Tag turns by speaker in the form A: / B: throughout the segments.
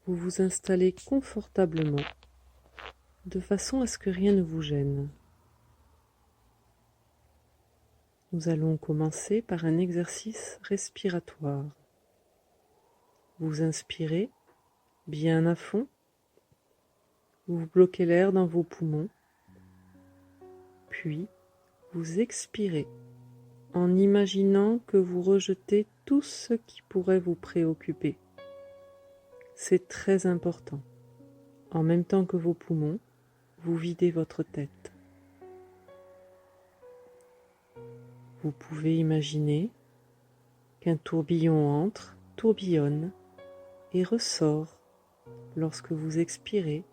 A: vous vous installez confortablement de façon à ce que rien ne vous gêne. Nous allons commencer par un exercice respiratoire. Vous inspirez bien à fond, vous bloquez l'air dans vos poumons, puis vous expirez en imaginant que vous rejetez tout ce qui pourrait vous préoccuper. C'est très important. En même temps que vos poumons, vous videz votre tête. Vous pouvez imaginer qu'un tourbillon entre, tourbillonne et ressort lorsque vous expirez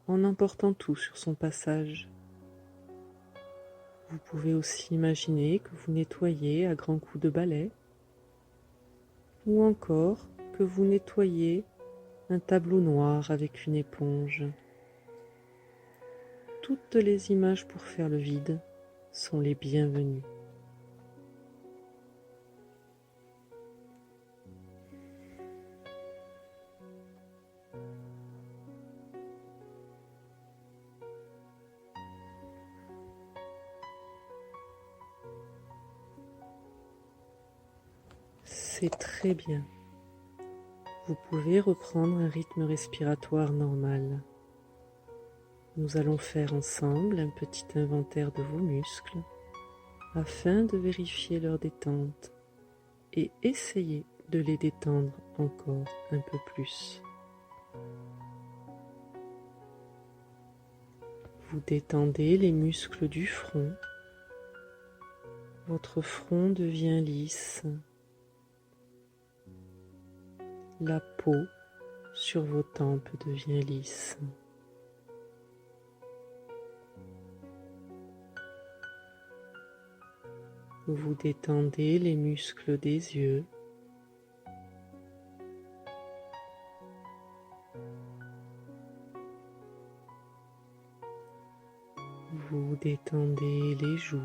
A: en emportant tout sur son passage. Vous pouvez aussi imaginer que vous nettoyez à grands coups de balai ou encore que vous nettoyez un tableau noir avec une éponge. Toutes les images pour faire le vide sont les bienvenues. C'est très bien. Vous pouvez reprendre un rythme respiratoire normal. Nous allons faire ensemble un petit inventaire de vos muscles afin de vérifier leur détente et essayer de les détendre encore un peu plus. Vous détendez les muscles du front. Votre front devient lisse. La peau sur vos tempes devient lisse. Vous détendez les muscles des yeux. Vous détendez les joues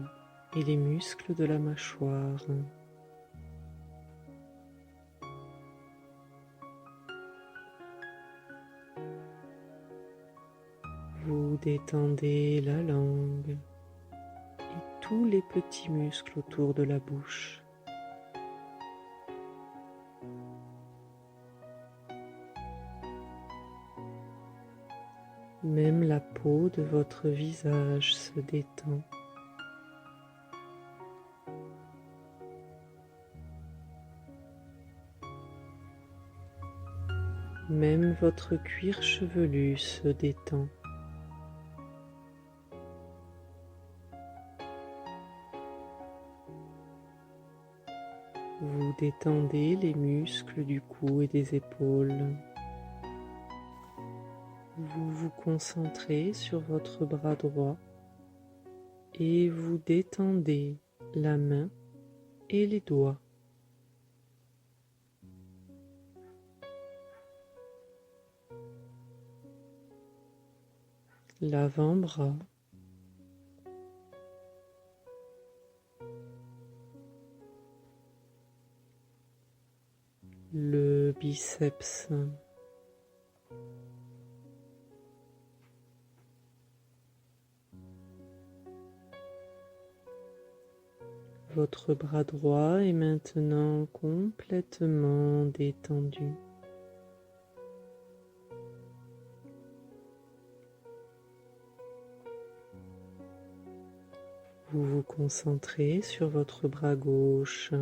A: et les muscles de la mâchoire. Vous détendez la langue et tous les petits muscles autour de la bouche. Même la peau de votre visage se détend. Même votre cuir chevelu se détend. Vous détendez les muscles du cou et des épaules. Vous vous concentrez sur votre bras droit et vous détendez la main et les doigts. L'avant-bras, le biceps, votre bras droit est maintenant complètement détendu. Vous vous concentrez sur votre bras gauche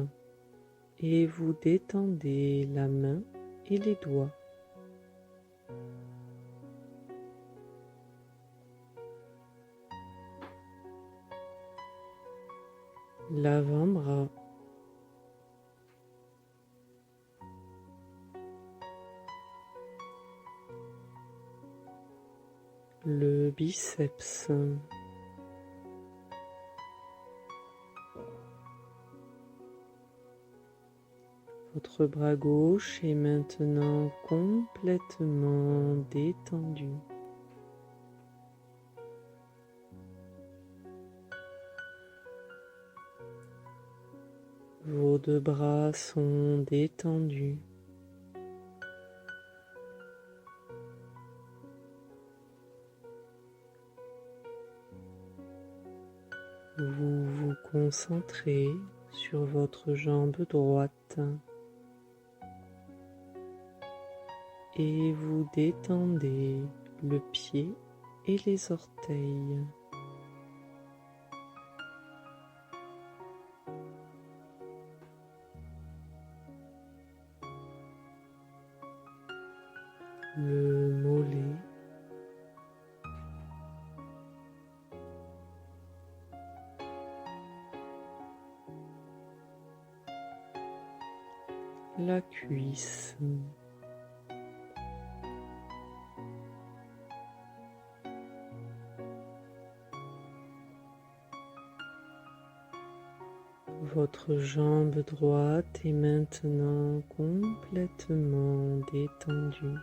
A: et vous détendez la main et les doigts. L'avant-bras, le biceps, votre bras gauche est maintenant complètement détendu. Vos deux bras sont détendus. Vous vous concentrez sur votre jambe droite et vous détendez le pied et les orteils. Le mollet, la cuisse, votre jambe droite est maintenant complètement détendue.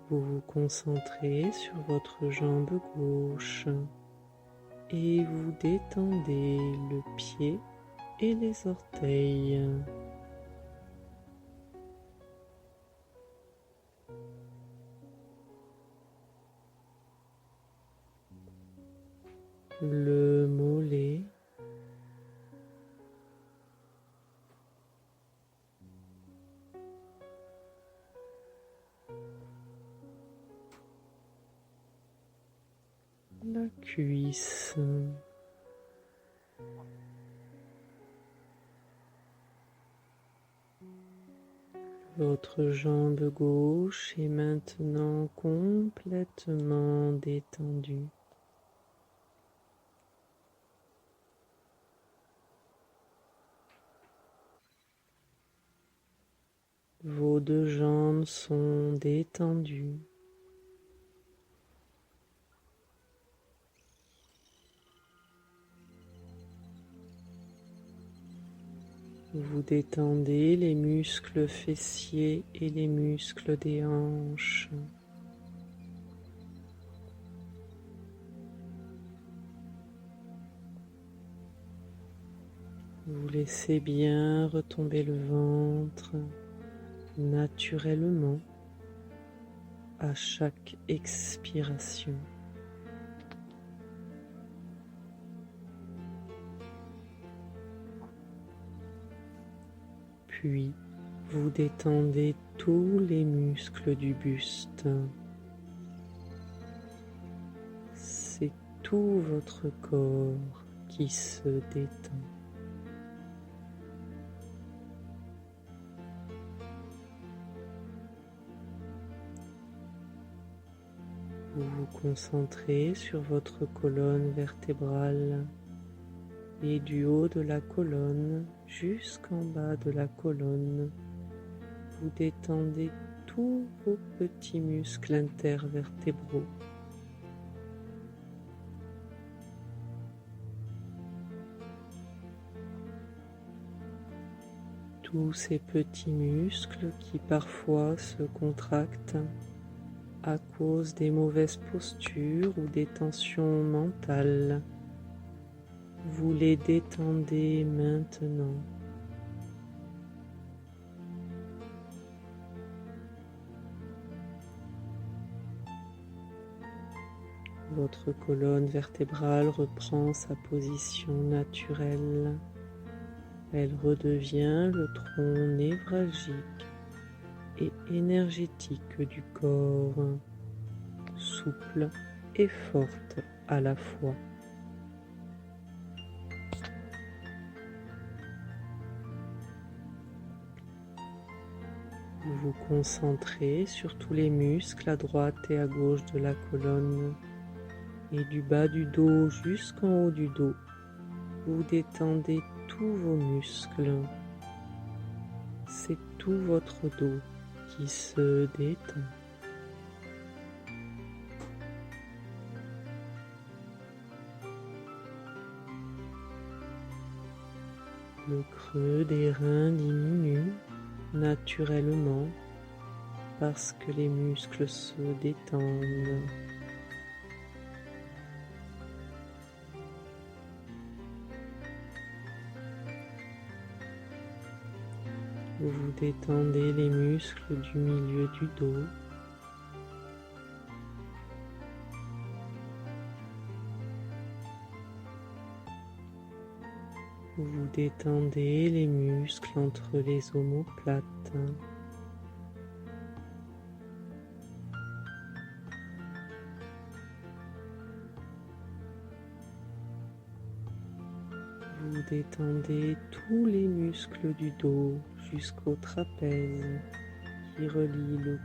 A: Vous vous concentrez sur votre jambe gauche et vous détendez le pied et les orteils. Le mollet, la cuisse, votre jambe gauche est maintenant complètement détendue. Vos deux jambes sont détendues. Vous détendez les muscles fessiers et les muscles des hanches. Vous laissez bien retomber le ventre naturellement à chaque expiration. Puis, vous détendez tous les muscles du buste. C'est tout votre corps qui se détend. Vous vous concentrez sur votre colonne vertébrale et du haut de la colonne jusqu'en bas de la colonne, vous détendez tous vos petits muscles intervertébraux. Tous ces petits muscles qui parfois se contractent à cause des mauvaises postures ou des tensions mentales. Vous les détendez maintenant. Votre colonne vertébrale reprend sa position naturelle. Elle redevient le tronc névralgique et énergétique du corps, souple et forte à la fois. Vous vous concentrez sur tous les muscles à droite et à gauche de la colonne et du bas du dos jusqu'en haut du dos. Vous détendez tous vos muscles. C'est tout votre dos qui se détend. Le creux des reins diminue naturellement parce que les muscles se détendent. Vous détendez les muscles du milieu du dos. Vous détendez les muscles entre les omoplates. Vous détendez tous les muscles du dos jusqu'au trapèze qui relie le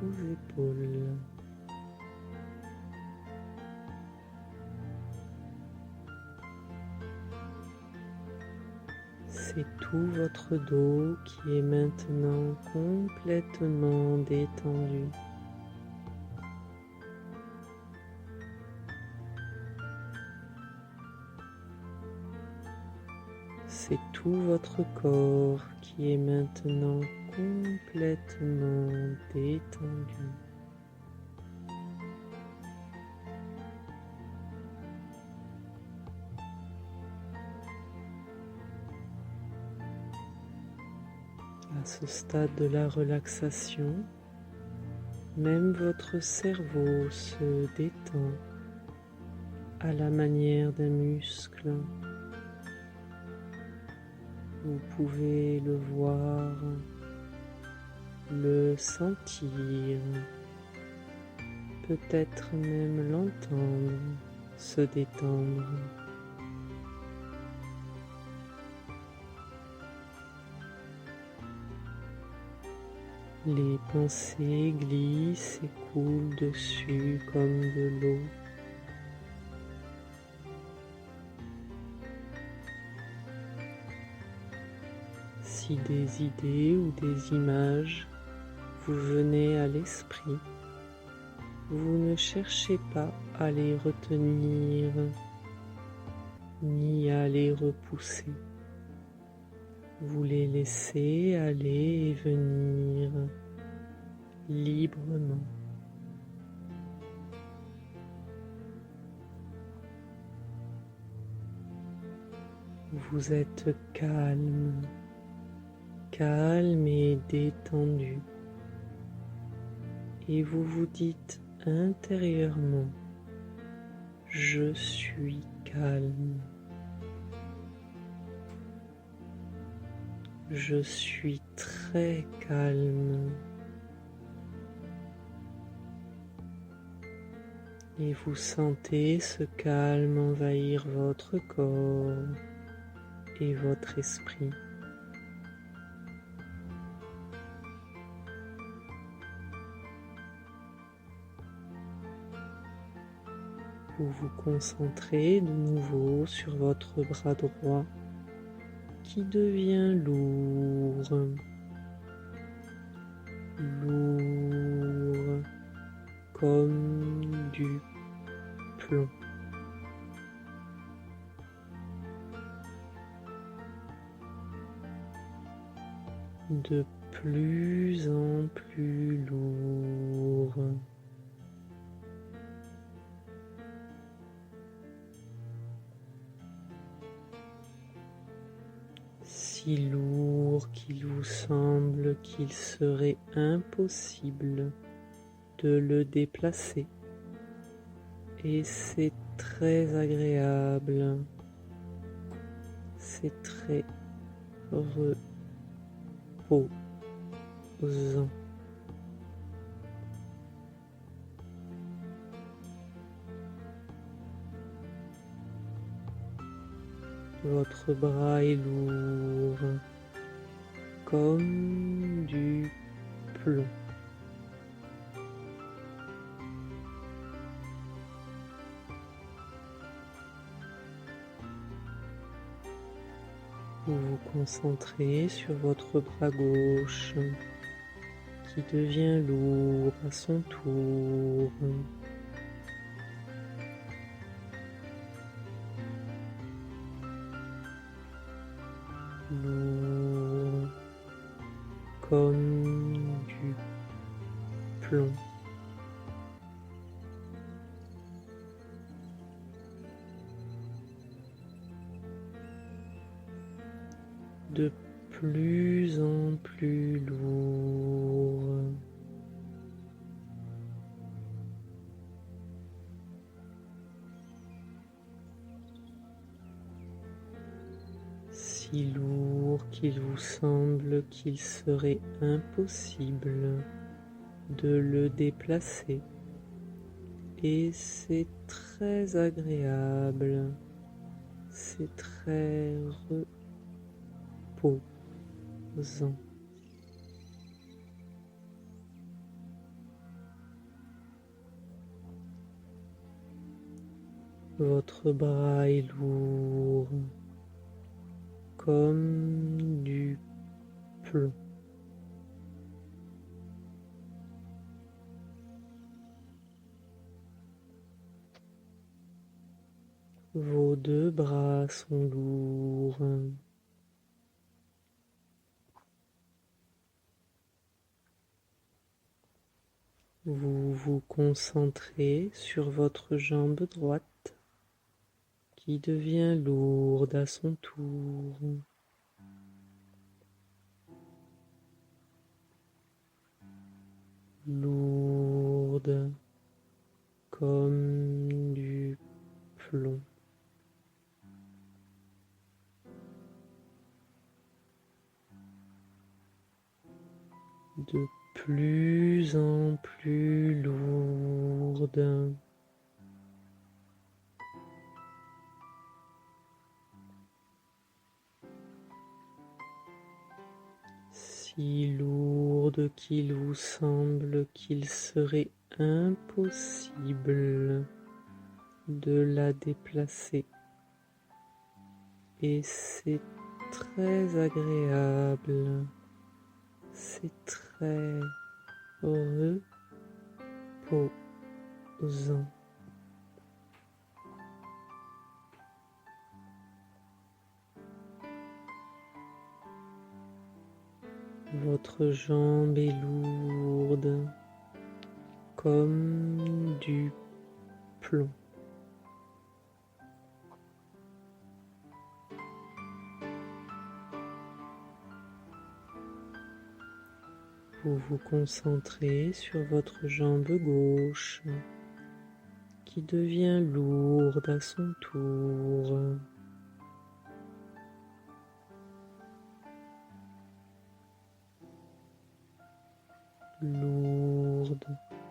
A: cou aux épaules. C'est tout votre dos qui est maintenant complètement détendu. C'est tout votre corps qui est maintenant complètement détendu. À ce stade de la relaxation, même votre cerveau se détend à la manière d'un muscle. Vous pouvez le voir, le sentir, peut-être même l'entendre se détendre. Les pensées glissent et coulent dessus comme de l'eau. Si des idées ou des images vous venaient à l'esprit, vous ne cherchez pas à les retenir ni à les repousser. Vous les laissez aller et venir librement. Vous êtes calme, calme et détendu. Et vous vous dites intérieurement, je suis calme. Je suis très calme. Et vous sentez ce calme envahir votre corps et votre esprit. Vous vous concentrez de nouveau sur votre bras droit qui devient lourd, lourd comme du plomb. De plus en plus lourd. Si lourd qu'il vous semble qu'il serait impossible de le déplacer. Et c'est très agréable, c'est très reposant. Votre bras est lourd, comme du plomb. Vous vous concentrez sur votre bras gauche qui devient lourd à son tour. Lourd comme du plomb. De plus en plus lourd. Si lourd qu'il vous semble qu'il serait impossible de le déplacer. Et c'est très agréable, c'est très reposant. Votre bras est lourd, comme du plomb. Vos deux bras sont lourds. Vous vous concentrez sur votre jambe droite qui devient lourde à son tour. Lourde comme du plomb. De plus en plus lourde. Si lourde qu'il vous semble qu'il serait impossible de la déplacer. Et c'est très agréable, c'est très reposant. Votre jambe est lourde comme du plomb. Vous vous concentrez sur votre jambe gauche qui devient lourde à son tour. Lourde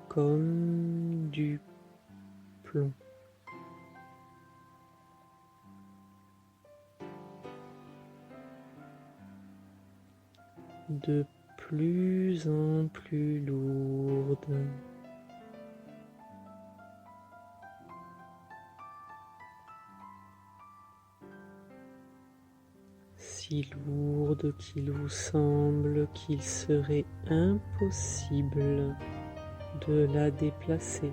A: comme du plomb. De plus en plus lourde. Si lourde qu'il vous semble qu'il serait impossible de la déplacer.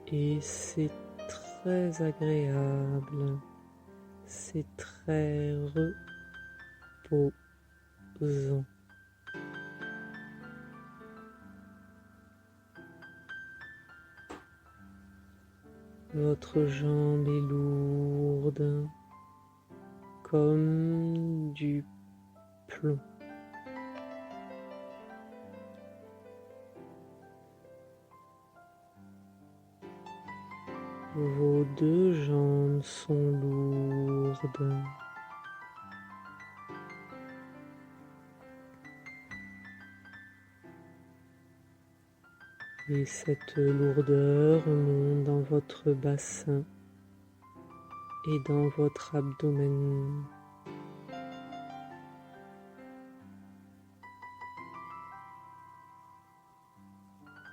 A: Et c'est très agréable, c'est très reposant. Votre jambe est lourde comme du plomb. Vos deux jambes sont lourdes. Et cette lourdeur monte dans votre bassin et dans votre abdomen.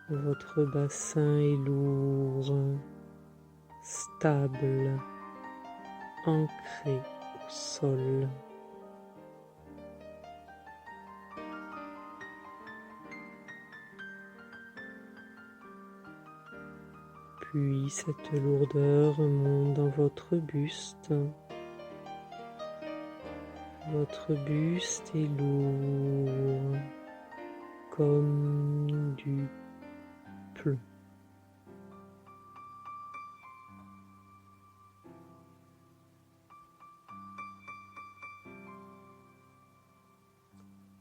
A: Votre bassin est lourd, stable, ancré au sol. Puis cette lourdeur monte dans votre buste. Votre buste est lourd comme du plomb.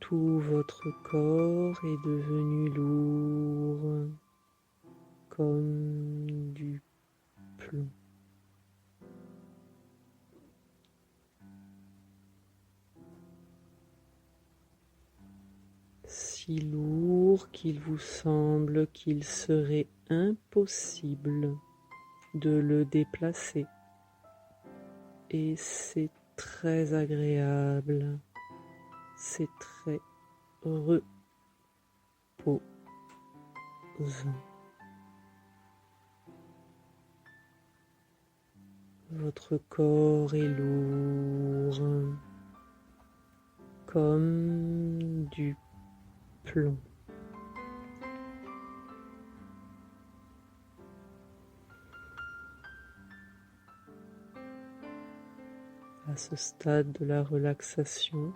A: Tout votre corps est devenu lourd comme du plomb. Si lourd qu'il vous semble qu'il serait impossible de le déplacer. Et c'est très agréable, c'est très reposant. Votre corps est lourd comme du plomb. À ce stade de la relaxation,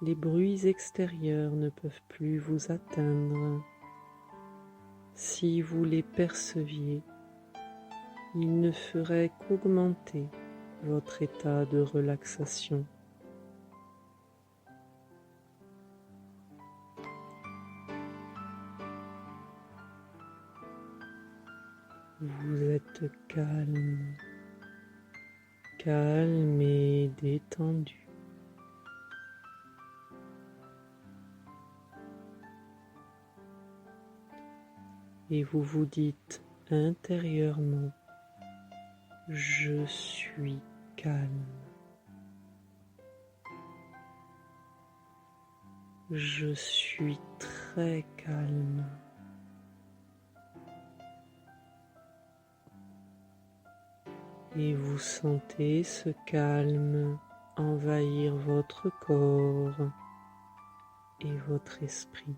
A: les bruits extérieurs ne peuvent plus vous atteindre. Si vous les perceviez, ils ne feraient qu'augmenter votre état de relaxation. Vous êtes calme, calme et détendu. Et vous vous dites intérieurement, je suis calme. Je suis très calme. Et vous sentez ce calme envahir votre corps et votre esprit.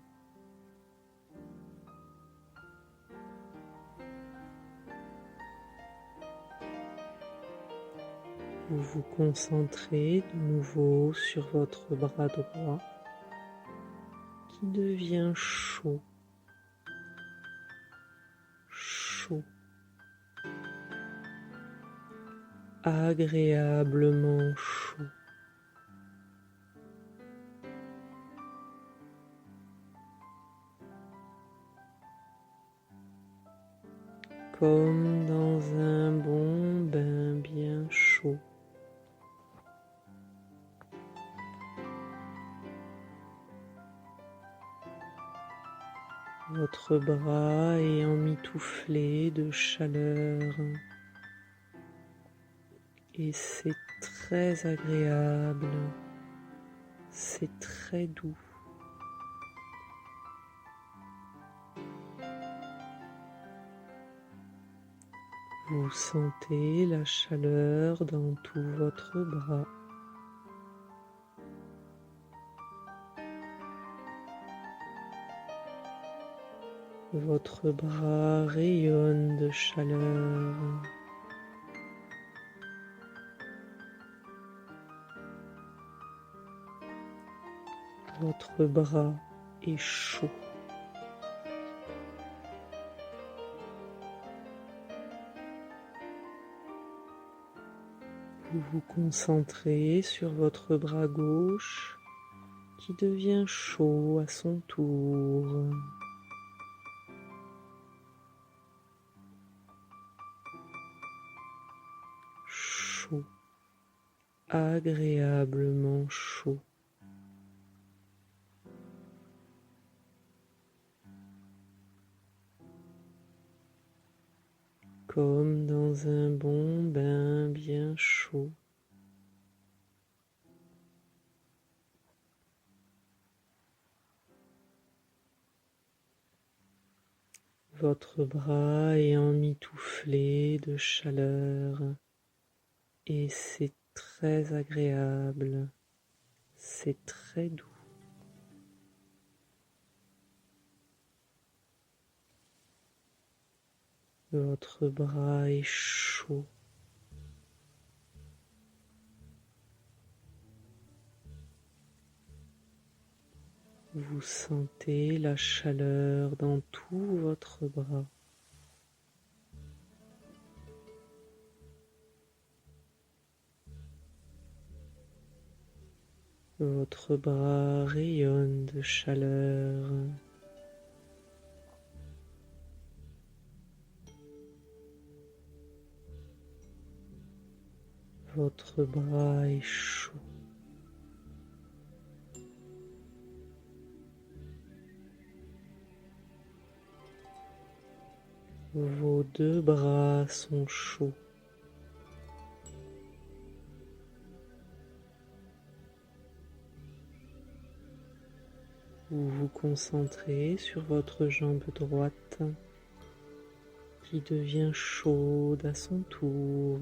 A: Vous vous concentrez de nouveau sur votre bras droit qui devient chaud, chaud, agréablement chaud. Comme dans un bon bain bien chaud. Votre bras est emmitouflé de chaleur et c'est très agréable, c'est très doux. Vous sentez la chaleur dans tout votre bras. Votre bras rayonne de chaleur. Votre bras est chaud. Vous vous concentrez sur votre bras gauche qui devient chaud à son tour. Chaud, agréablement chaud. Comme dans un bon bain bien chaud. Votre bras est emmitouflé de chaleur et c'est très agréable, c'est très doux. Votre bras est chaud. Vous sentez la chaleur dans tout votre bras. Votre bras rayonne de chaleur. Votre bras est chaud. Vos deux bras sont chauds. Vous vous concentrez sur votre jambe droite qui devient chaude à son tour.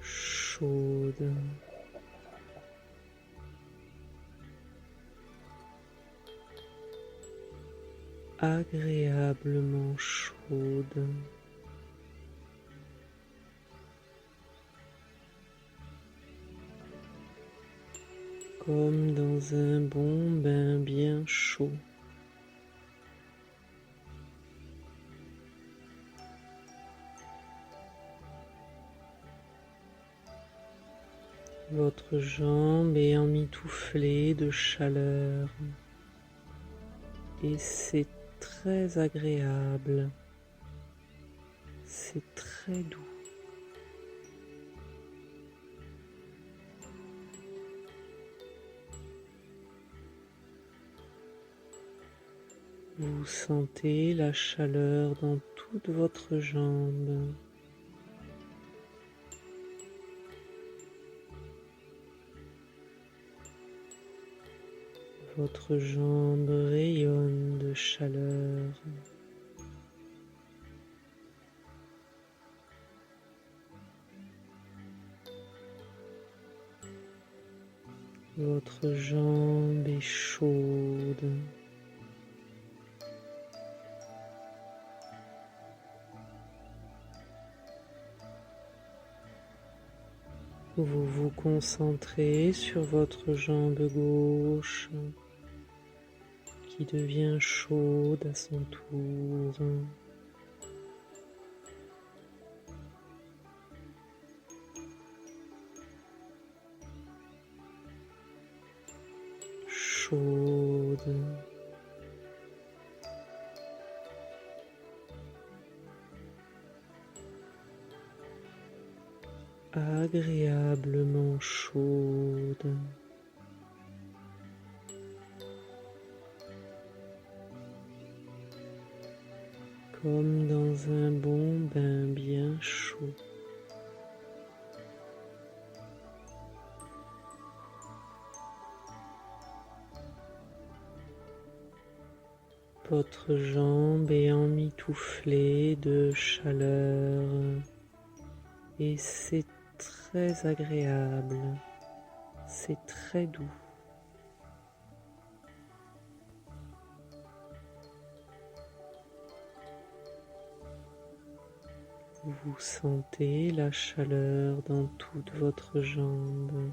A: Chaude. Agréablement chaude. Comme dans un bon bain bien chaud. Votre jambe est emmitouflée de chaleur et c'est très agréable, c'est très doux. Vous sentez la chaleur dans toute votre jambe. Votre jambe rayonne de chaleur. Votre jambe est chaude. Vous vous concentrez sur votre jambe gauche qui devient chaude à son tour. Chaude. Agréablement chaude. Comme dans un bon bain bien chaud. Votre jambe est emmitouflée de chaleur et c'est très agréable, c'est très doux. Vous sentez la chaleur dans toute votre jambe.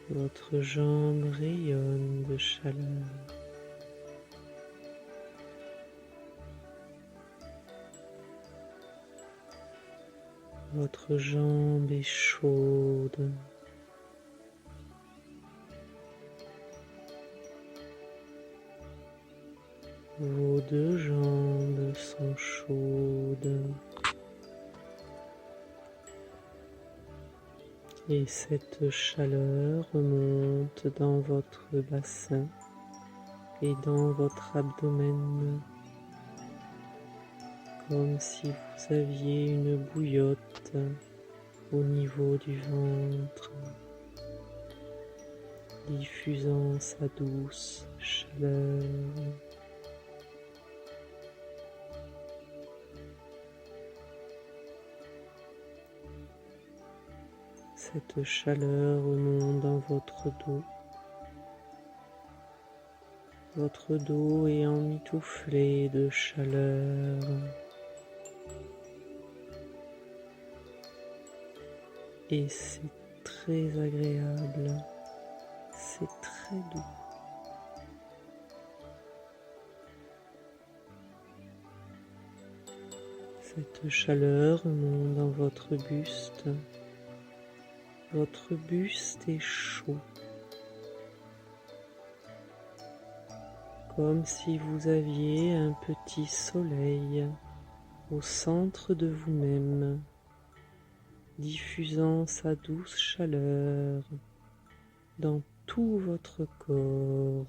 A: Votre jambe rayonne de chaleur. Votre jambe est chaude. Vos deux jambes sont chaudes. Et cette chaleur remonte dans votre bassin et dans votre abdomen, comme si vous aviez une bouillotte au niveau du ventre, diffusant sa douce chaleur. Cette chaleur remonte dans votre dos. Votre dos est emmitouflé de chaleur. Et c'est très agréable. C'est très doux. Cette chaleur monte dans votre buste. Votre buste est chaud, comme si vous aviez un petit soleil au centre de vous-même, diffusant sa douce chaleur dans tout votre corps.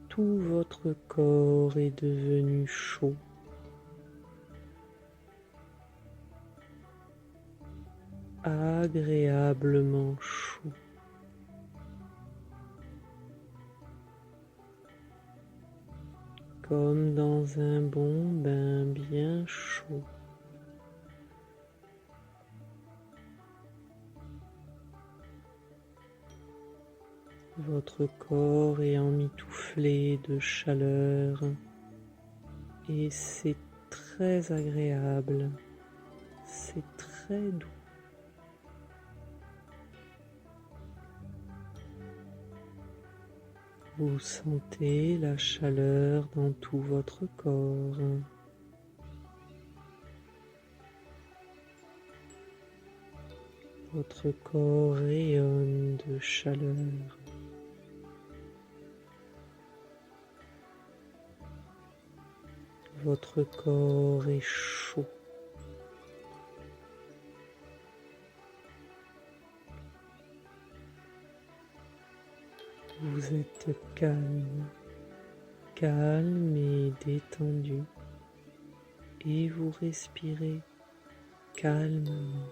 A: Tout votre corps est devenu chaud. Agréablement chaud. Comme dans un bon bain bien chaud. Votre corps est emmitouflé de chaleur et c'est très agréable, c'est très doux. Vous sentez la chaleur dans tout votre corps. Votre corps rayonne de chaleur. Votre corps est chaud. Vous êtes calme, calme et détendu, et vous respirez calmement,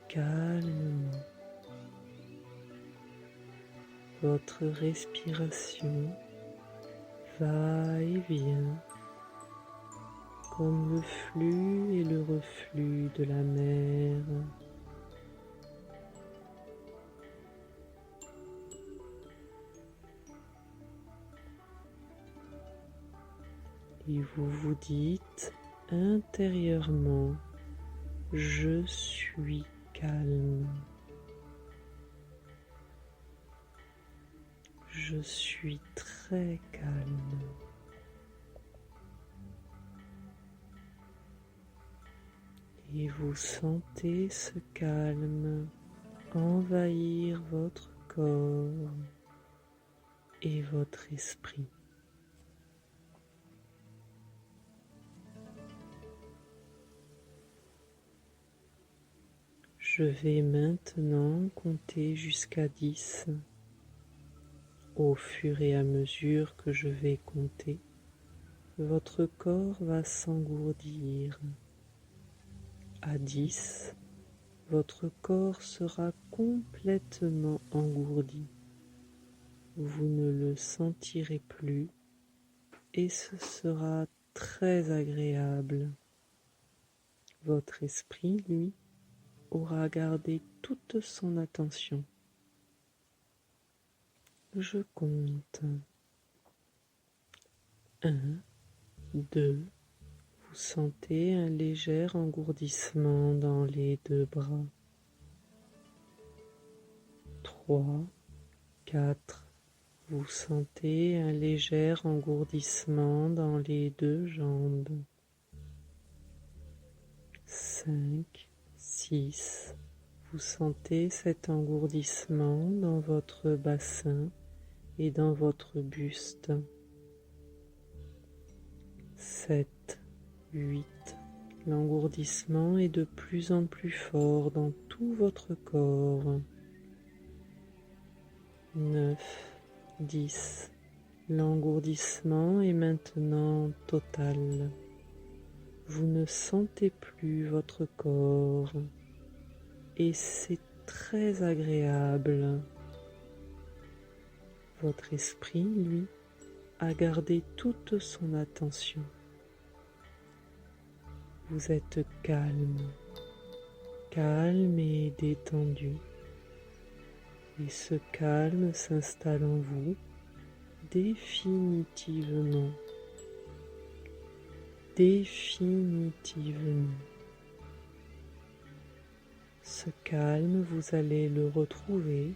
A: calmement. Votre respiration va et vient comme le flux et le reflux de la mer. Et vous vous dites intérieurement, je suis calme. Je suis très calme. Et vous sentez ce calme envahir votre corps et votre esprit. Je vais maintenant compter jusqu'à 10. Au fur et à mesure que je vais compter, votre corps va s'engourdir. À 10, votre corps sera complètement engourdi. Vous ne le sentirez plus et ce sera très agréable. Votre esprit, lui, aura gardé toute son attention. Je compte. 1, 2, vous sentez un léger engourdissement dans les deux bras. 3, 4, vous sentez un léger engourdissement dans les deux jambes. 5, 6, vous sentez cet engourdissement dans votre bassin et dans votre buste. 7, 8, l'engourdissement est de plus en plus fort dans tout votre corps. 9, 10, l'engourdissement est maintenant total. Vous ne sentez plus votre corps et c'est très agréable. Votre esprit, lui, a gardé toute son attention. Vous êtes calme, calme et détendu. Et ce calme s'installe en vous définitivement. Définitivement. Ce calme, vous allez le retrouver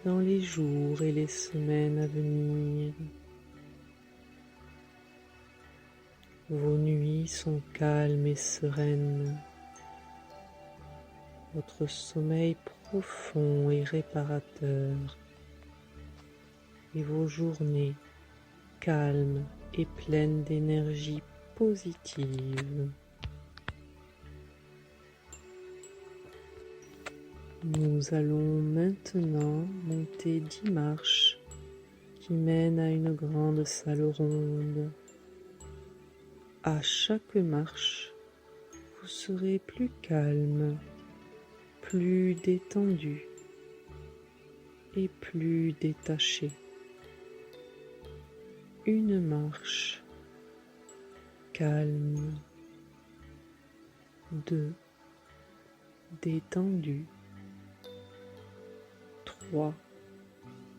A: dans les jours et les semaines à venir. Vos nuits sont calmes et sereines. Votre sommeil profond et réparateur. Et vos journées calmes et pleines d'énergie positive. Nous allons maintenant monter 10 marches qui mènent à une grande salle ronde. À chaque marche, vous serez plus calme, plus détendu et plus détaché. Une marche, calme. 2, détendu. 3,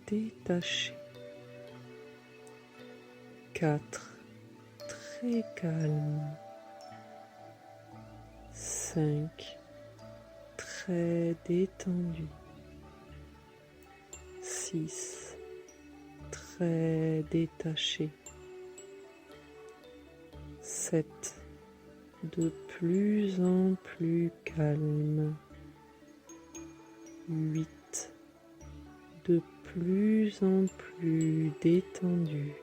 A: détaché. 4, très calme. 5, très détendu. 6, très détaché. 7, de plus en plus calme. 8, de plus en plus détendu.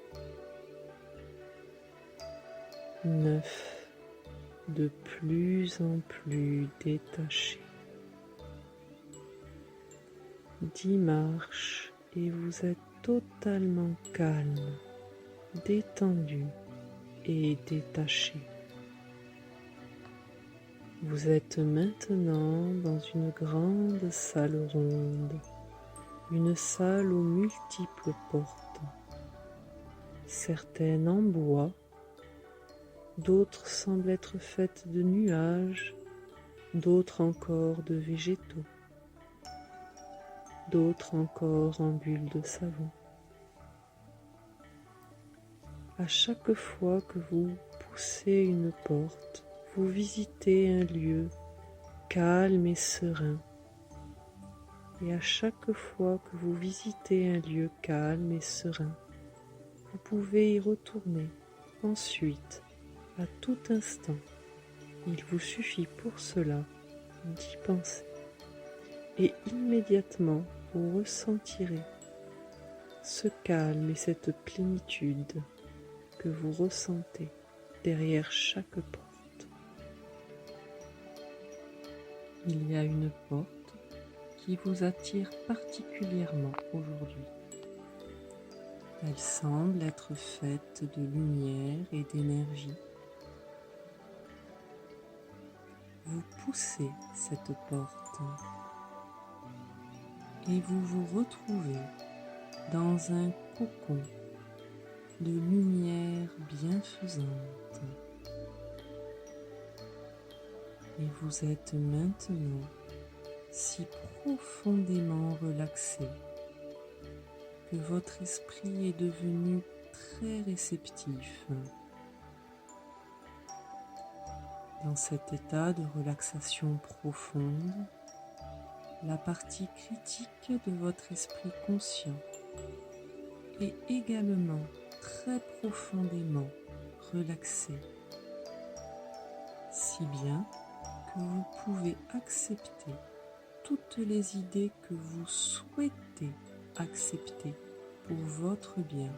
A: 9, de plus en plus détaché. 10 marches et vous êtes totalement calme, détendu et détaché. Vous êtes maintenant dans une grande salle ronde, une salle aux multiples portes, certaines en bois, d'autres semblent être faites de nuages, d'autres encore de végétaux, d'autres encore en bulles de savon. À chaque fois que vous poussez une porte, vous visitez un lieu calme et serein. Et à chaque fois que vous visitez un lieu calme et serein, vous pouvez y retourner ensuite, à tout instant. Il vous suffit pour cela d'y penser. Et immédiatement, vous ressentirez ce calme et cette plénitude que vous ressentez derrière chaque porte. Il y a une porte qui vous attire particulièrement aujourd'hui. Elle semble être faite de lumière et d'énergie. Vous poussez cette porte et vous vous retrouvez dans un cocon de lumière bienfaisante. Et vous êtes maintenant si profondément relaxé que votre esprit est devenu très réceptif. Dans cet état de relaxation profonde, la partie critique de votre esprit conscient est également très profondément relaxée, si bien que vous pouvez accepter toutes les idées que vous souhaitez accepter pour votre bien.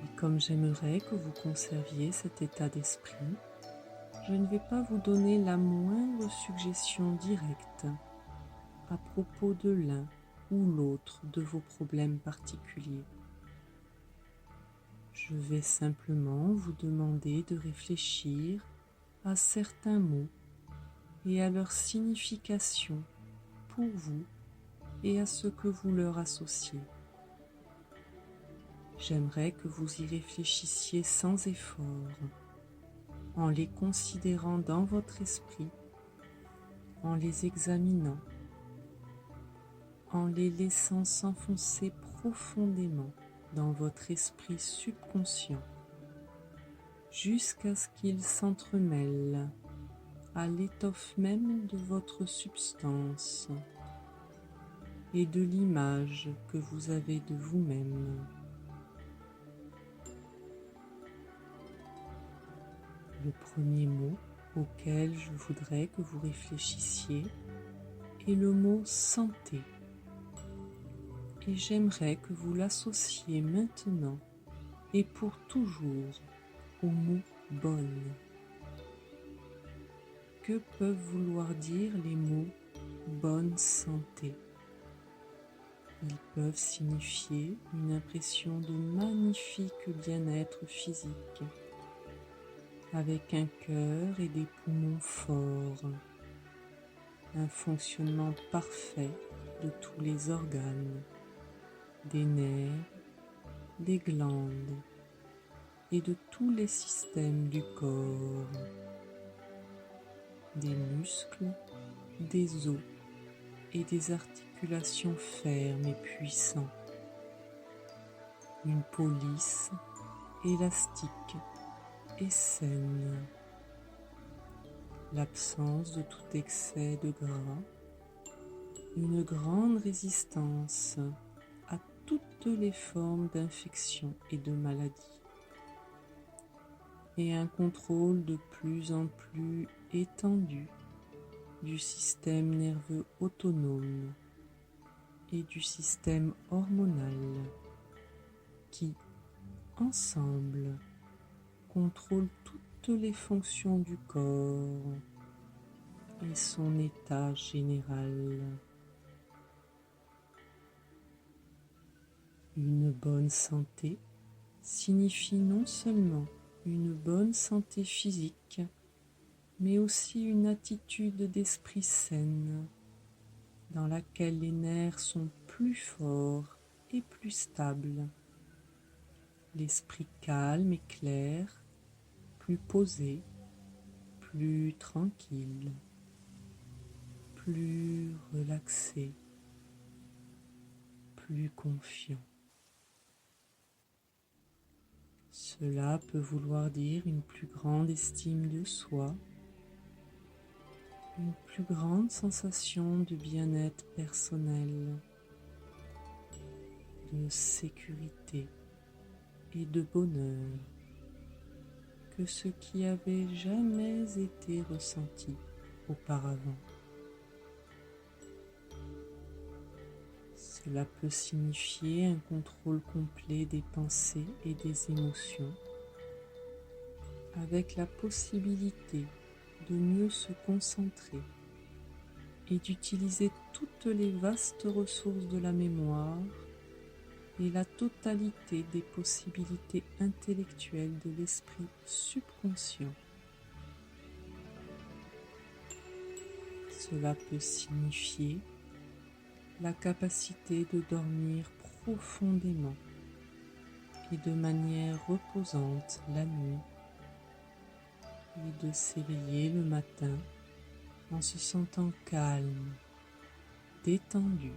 A: Et comme j'aimerais que vous conserviez cet état d'esprit, je ne vais pas vous donner la moindre suggestion directe à propos de l'un ou l'autre de vos problèmes particuliers. Je vais simplement vous demander de réfléchir à certains mots et à leur signification pour vous et à ce que vous leur associez. J'aimerais que vous y réfléchissiez sans effort, en les considérant dans votre esprit, en les examinant, en les laissant s'enfoncer profondément dans votre esprit subconscient, jusqu'à ce qu'ils s'entremêlent à l'étoffe même de votre substance et de l'image que vous avez de vous-même. Le premier mot auquel je voudrais que vous réfléchissiez est le mot santé. Et j'aimerais que vous l'associez maintenant et pour toujours au mot bonne. Que peuvent vouloir dire les mots bonne santé? Ils peuvent signifier une impression de magnifique bien-être physique, avec un cœur et des poumons forts, un fonctionnement parfait de tous les organes, des nerfs, des glandes et de tous les systèmes du corps, des muscles, des os et des articulations fermes et puissantes, une peau lisse, élastique et saine, l'absence de tout excès de gras, une grande résistance à toutes les formes d'infection et de maladie, et un contrôle de plus en plus étendu du système nerveux autonome et du système hormonal qui, ensemble, contrôlent toutes les fonctions du corps et son état général. Une bonne santé signifie non seulement une bonne santé physique, mais aussi une attitude d'esprit saine, dans laquelle les nerfs sont plus forts et plus stables, l'esprit calme et clair, plus posé, plus tranquille, plus relaxé, plus confiant. Cela peut vouloir dire une plus grande estime de soi, une plus grande sensation de bien-être personnel, de sécurité et de bonheur que ce qui avait jamais été ressenti auparavant. Cela peut signifier un contrôle complet des pensées et des émotions, avec la possibilité de mieux se concentrer et d'utiliser toutes les vastes ressources de la mémoire et la totalité des possibilités intellectuelles de l'esprit subconscient. Cela peut signifier la capacité de dormir profondément et de manière reposante la nuit et de s'éveiller le matin en se sentant calme, détendu,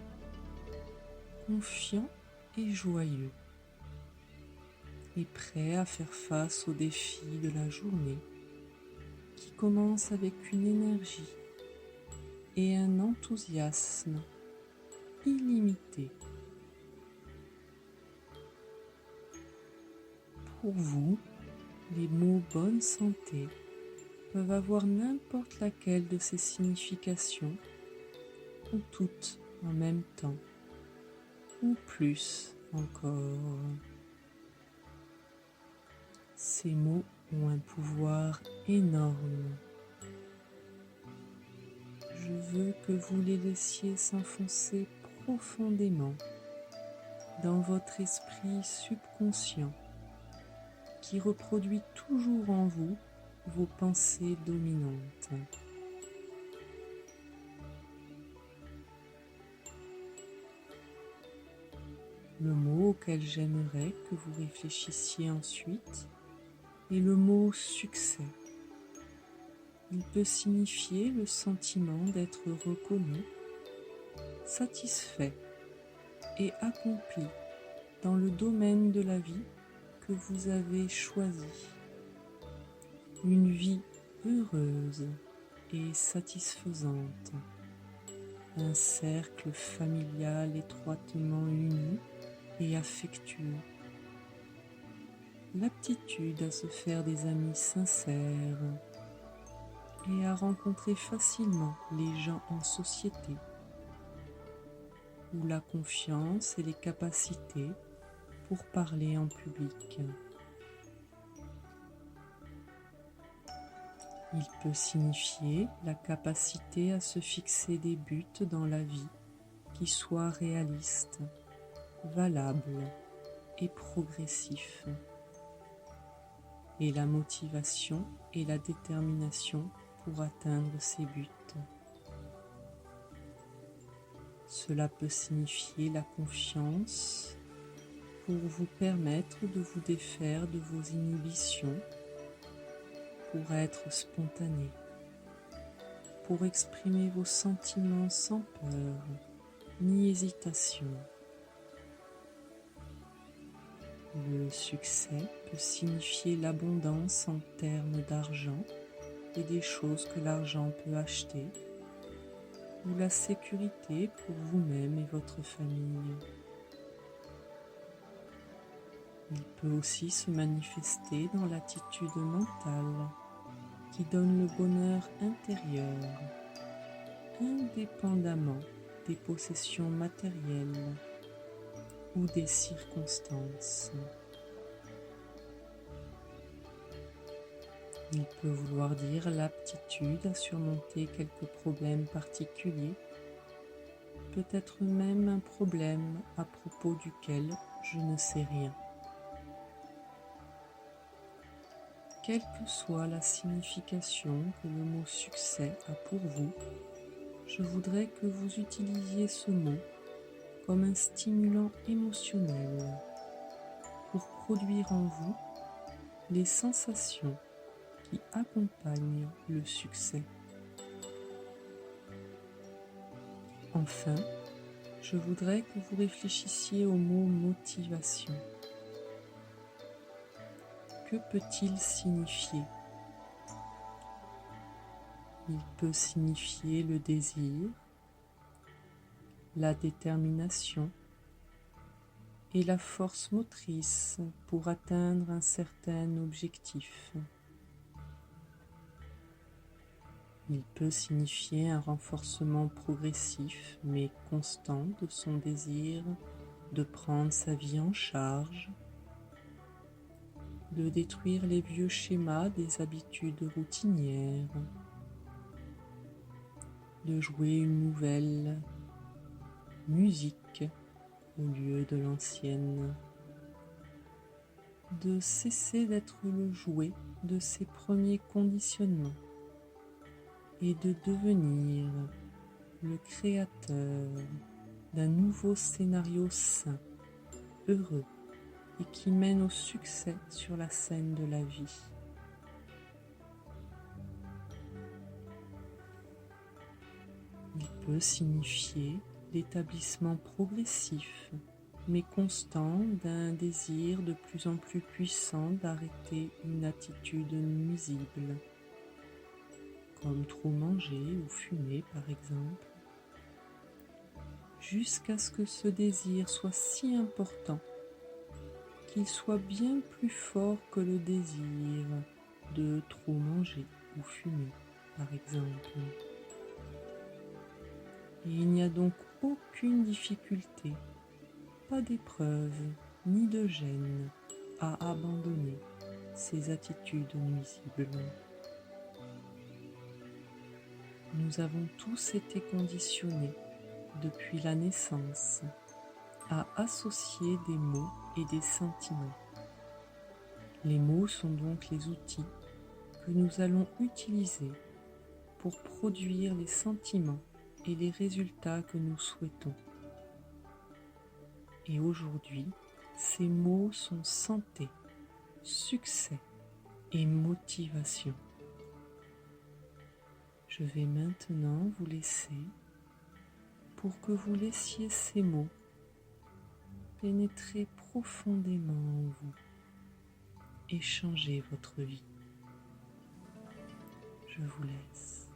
A: confiant et joyeux, et prêt à faire face aux défis de la journée qui commence avec une énergie et un enthousiasme illimité. Pour vous, les mots bonne santé peuvent avoir n'importe laquelle de ces significations, ou toutes en même temps, ou plus encore. Ces mots ont un pouvoir énorme. Je veux que vous les laissiez s'enfoncer profondément dans votre esprit subconscient qui reproduit toujours en vous vos pensées dominantes. Le mot auquel j'aimerais que vous réfléchissiez ensuite est le mot succès. Il peut signifier le sentiment d'être reconnu, satisfait et accompli dans le domaine de la vie que vous avez choisi. Une vie heureuse et satisfaisante, un cercle familial étroitement uni et affectueux, l'aptitude à se faire des amis sincères et à rencontrer facilement les gens en société, ou la confiance et les capacités pour parler en public. Il peut signifier la capacité à se fixer des buts dans la vie qui soient réalistes, valables et progressifs, et la motivation et la détermination pour atteindre ces buts. Cela peut signifier la confiance pour vous permettre de vous défaire de vos inhibitions, pour être spontané, pour exprimer vos sentiments sans peur ni hésitation. Le succès peut signifier l'abondance en termes d'argent et des choses que l'argent peut acheter, ou la sécurité pour vous-même et votre famille. Il peut aussi se manifester dans l'attitude mentale qui donne le bonheur intérieur, indépendamment des possessions matérielles ou des circonstances. Il peut vouloir dire l'aptitude à surmonter quelques problèmes particuliers, peut-être même un problème à propos duquel je ne sais rien. Quelle que soit la signification que le mot succès a pour vous, je voudrais que vous utilisiez ce mot comme un stimulant émotionnel pour produire en vous les sensations qui accompagnent le succès. Enfin, je voudrais que vous réfléchissiez au mot motivation. Que peut-il signifier ? Il peut signifier le désir, la détermination et la force motrice pour atteindre un certain objectif. Il peut signifier un renforcement progressif mais constant de son désir de prendre sa vie en charge, de détruire les vieux schémas des habitudes routinières, de jouer une nouvelle musique au lieu de l'ancienne, de cesser d'être le jouet de ses premiers conditionnements et de devenir le créateur d'un nouveau scénario sain, heureux et qui mène au succès sur la scène de la vie. Il peut signifier l'établissement progressif mais constant d'un désir de plus en plus puissant d'arrêter une attitude nuisible, comme trop manger ou fumer par exemple, jusqu'à ce que ce désir soit si important qu'il soit bien plus fort que le désir de trop manger ou fumer par exemple. Et il n'y a donc aucune difficulté, pas d'épreuve ni de gêne à abandonner ces attitudes nuisibles. Nous avons tous été conditionnés depuis la naissance à associer des mots et des sentiments. Les mots sont donc les outils que nous allons utiliser pour produire les sentiments et les résultats que nous souhaitons. Et aujourd'hui, ces mots sont santé, succès et motivation. Je vais maintenant vous laisser pour que vous laissiez ces mots pénétrer profondément en vous et changer votre vie. Je vous laisse.